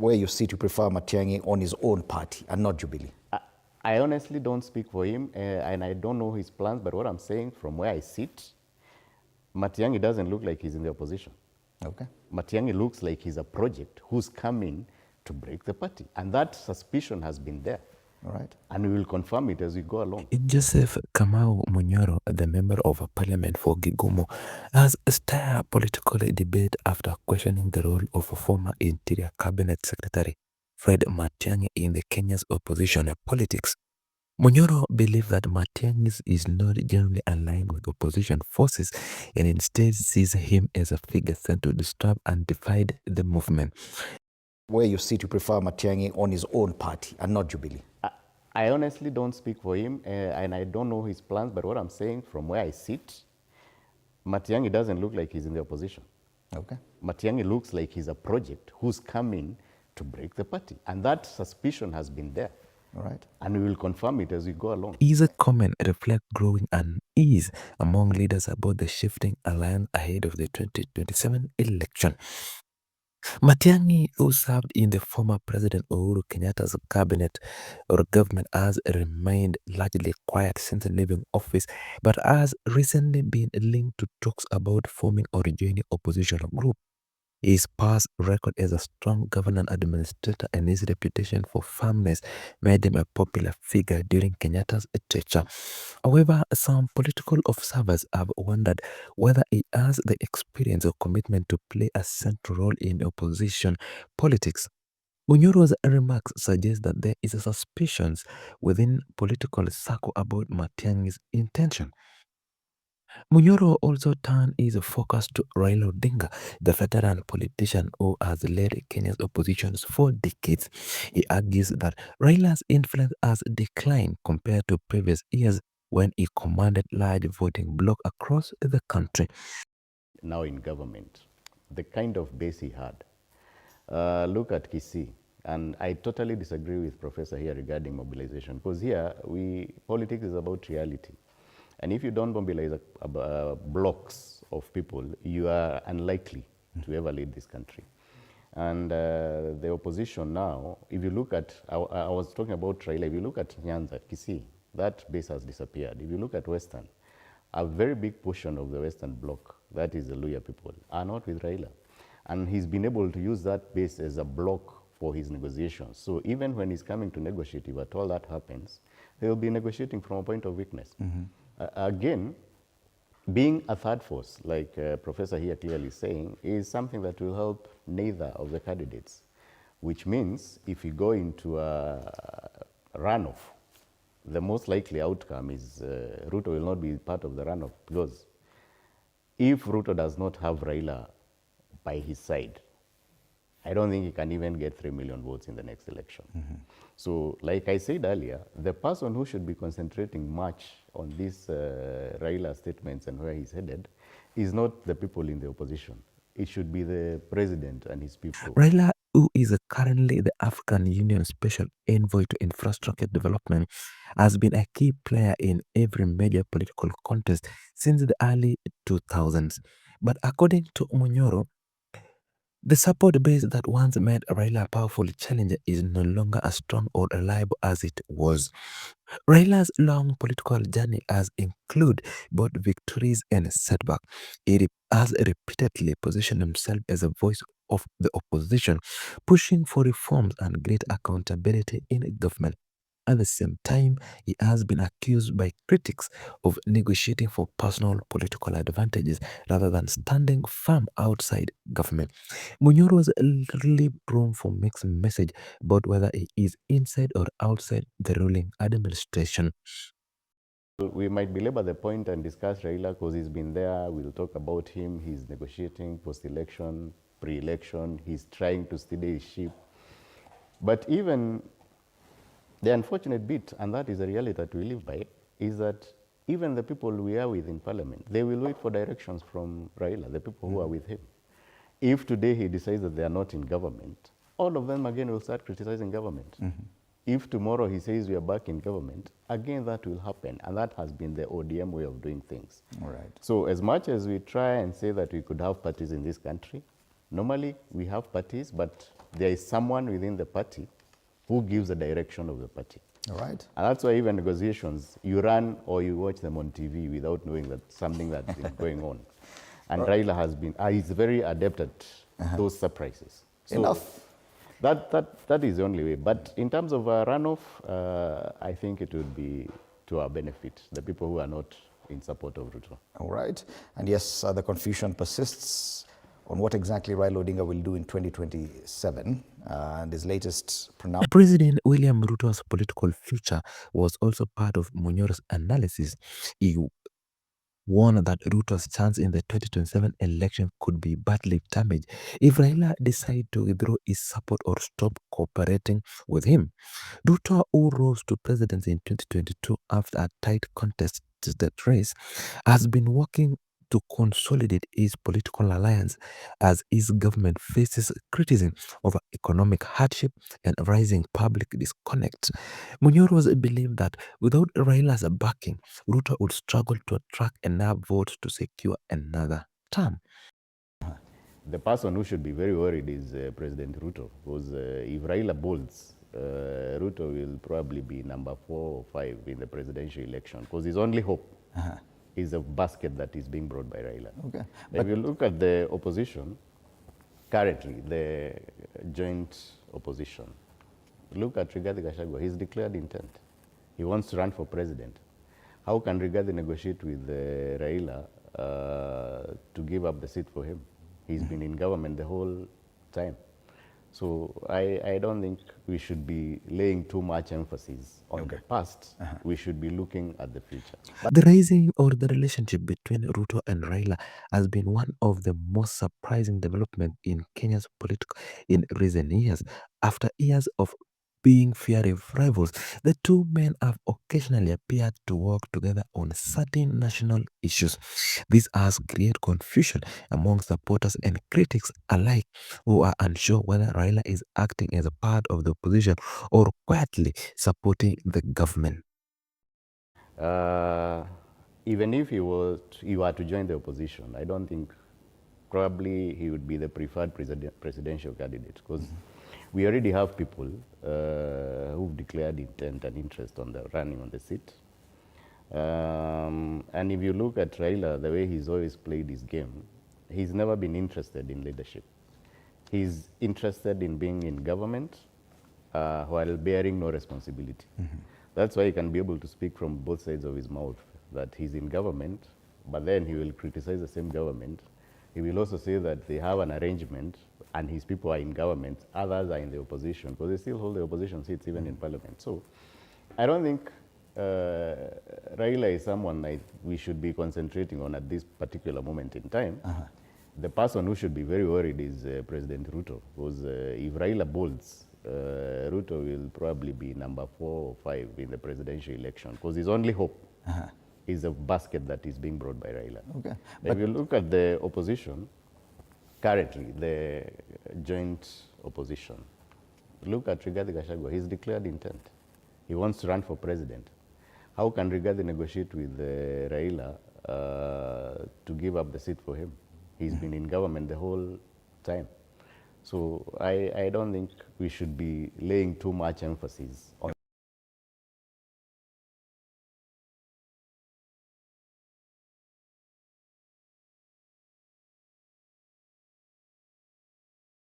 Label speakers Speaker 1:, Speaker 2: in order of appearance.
Speaker 1: where you sit, you prefer Matiang'i on his own party and not Jubilee?
Speaker 2: I honestly don't speak for him, and I don't know his plans, but what I'm saying from where I sit, Matiang'i doesn't look like he's in the opposition.
Speaker 1: Okay.
Speaker 2: Matiang'i looks like he's a project who's coming to break the party, and that suspicion has been there.
Speaker 1: All right.
Speaker 2: And we will confirm it as we go along.
Speaker 3: Joseph Kamau Munyoro, the member of parliament for Gigumo, has stirred political debate after questioning the role of former Interior Cabinet Secretary Fred Matiang'i in the Kenya's opposition politics. Munyoro believes that Matiang'i is not generally aligned with opposition forces and instead sees him as a figure sent to disturb and divide the movement.
Speaker 1: Where you sit, you prefer Matiang'i on his own party and not Jubilee?
Speaker 2: I honestly don't speak for him, and I don't know his plans, but what I'm saying from where I sit, Matiang'i doesn't look like he's in the opposition.
Speaker 1: Okay.
Speaker 2: Matiang'i looks like he's a project who's coming to break the party, and that suspicion has been there.
Speaker 1: All right.
Speaker 2: And we will confirm it as we go along.
Speaker 3: His comment reflects growing unease among leaders about the shifting alliance ahead of the 2027 election. Matiang'i, who served in the former President Uhuru Kenyatta's cabinet or government, has remained largely quiet since leaving office, but has recently been linked to talks about forming or joining opposition group. His past record as a strong governor and administrator and his reputation for firmness made him a popular figure during Kenyatta's tenure. However, some political observers have wondered whether he has the experience or commitment to play a central role in opposition politics. Munyoro's remarks suggest that there is a suspicion within political circle about Matiang'i's intention. Munyoro also turned his focus to Raila Odinga, the veteran politician who has led Kenya's oppositions for decades. He argues that Raila's influence has declined compared to previous years when he commanded large voting blocks across the country.
Speaker 2: Now in government, the kind of base he had. Look at Kisii, and I totally disagree with Professor here regarding mobilization, because here politics is about reality. And if you don't mobilize blocks of people, you are unlikely to ever lead this country. And the opposition now, if you look at, I was talking about Raila, if you look at Nyanza, Kisii, that base has disappeared. If you look at Western, a very big portion of the Western bloc, that is the Luhya people, are not with Raila. And he's been able to use that base as a block for his negotiations. So even when he's coming to negotiate, if at all that happens, he'll be negotiating from a point of weakness. Again, being a third force, like Professor here clearly saying, is something that will help neither of the candidates, which means if you go into a runoff, the most likely outcome is RUTO will not be part of the runoff, because if RUTO does not have Raila by his side, I don't think he can even get 3 million votes in the next election. So, like I said earlier, the person who should be concentrating much on these Raila statements and where he's headed is not the people in the opposition. It should be the president and his people.
Speaker 3: Raila, who is currently the African Union Special Envoy to Infrastructure Development, has been a key player in every major political contest since the early 2000s. But according to Munyoro, the support base that once made Raila a powerful challenger is no longer as strong or reliable as it was. Raila's long political journey has included both victories and setbacks. He has repeatedly positioned himself as a voice of the opposition, pushing for reforms and greater accountability in government. At the same time, he has been accused by critics of negotiating for personal political advantages rather than standing firm outside government. Munyoro's leave room for mixed message about whether he is inside or outside the ruling administration.
Speaker 2: We might belabor the point and discuss Raila because he's been there. We'll talk about him. He's negotiating post-election, pre-election. He's trying to steady his ship. But even the unfortunate bit, and that is a reality that we live by, is that even the people we are with in parliament, they will wait for directions from Raila, the people who are with him. If today he decides that they are not in government, all of them again will start criticizing government. If tomorrow he says we are back in government, again that will happen. And that has been the ODM way of doing things.
Speaker 1: All right.
Speaker 2: So as much as we try and say that we could have parties in this country, Normally, we have parties, but there is someone within the party who gives the direction of the party.
Speaker 1: All right.
Speaker 2: And that's why even negotiations, you run or you watch them on TV without knowing that something that's been going on. And Raila has been, he's very adept at those surprises. So
Speaker 1: Enough.
Speaker 2: that is the only way. But in terms of a runoff, I think it would be to our benefit, the people who are not in support of Ruto.
Speaker 1: All right. And yes, the confusion persists on what exactly Raila Odinga will do in 2027. And his latest pronouncement.
Speaker 3: President William Ruto's political future was also part of Munyoro's analysis. He warned that Ruto's chance in the 2027 election could be badly damaged if Raila decided to withdraw his support or stop cooperating with him. Ruto, who rose to presidency in 2022 after a tight contested race, has been working to consolidate his political alliance as his government faces criticism over economic hardship and rising public disconnect. Munyoro believed that without Raila's backing, Ruto would struggle to attract enough votes to secure another term.
Speaker 2: The person who should be very worried is President Ruto, because if Raila bolts, Ruto will probably be number 4 or 5 in the presidential election, because his only hope is a basket that is being brought by Raila.
Speaker 1: Okay.
Speaker 2: If you look at the opposition, currently, the joint opposition, look at Rigathi Gachagua. He's declared intent. He wants to run for president. How can Rigathi negotiate with Raila to give up the seat for him? He's been in government the whole time. So I don't think we should be laying too much emphasis on the past. We should be looking at the future.
Speaker 3: The rising or the relationship between Ruto and Raila has been one of the most surprising developments in Kenya's politics in recent years. After years of being fiery rivals, the two men have occasionally appeared to work together on certain national issues. This has created confusion among supporters and critics alike, who are unsure whether Raila is acting as a part of the opposition or quietly supporting the government.
Speaker 2: Even if he were to join the opposition, I don't think probably he would be the preferred presidential candidate, because we already have people who've declared intent and interest on the running on the seat. And if you look at Raila, the way he's always played his game, he's never been interested in leadership. He's interested in being in government while bearing no responsibility. That's why he can be able to speak from both sides of his mouth, that he's in government, but then he will criticize the same government. He will also say that they have an arrangement and his people are in government, others are in the opposition, because they still hold the opposition seats even in parliament. So I don't think Raila is someone that we should be concentrating on at this particular moment in time. The person who should be very worried is President Ruto, because if Raila bolts, Ruto will probably be number 4 or 5 in the presidential election, because his only hope is a basket that is being brought by Raila.
Speaker 1: Okay.
Speaker 2: If you look at the opposition, currently, the joint opposition, look at Rigathi Gachagua. He's declared intent. He wants to run for president. How can Rigathi negotiate with Raila to give up the seat for him? He's been in government the whole time. So I don't think we should be laying too much emphasis on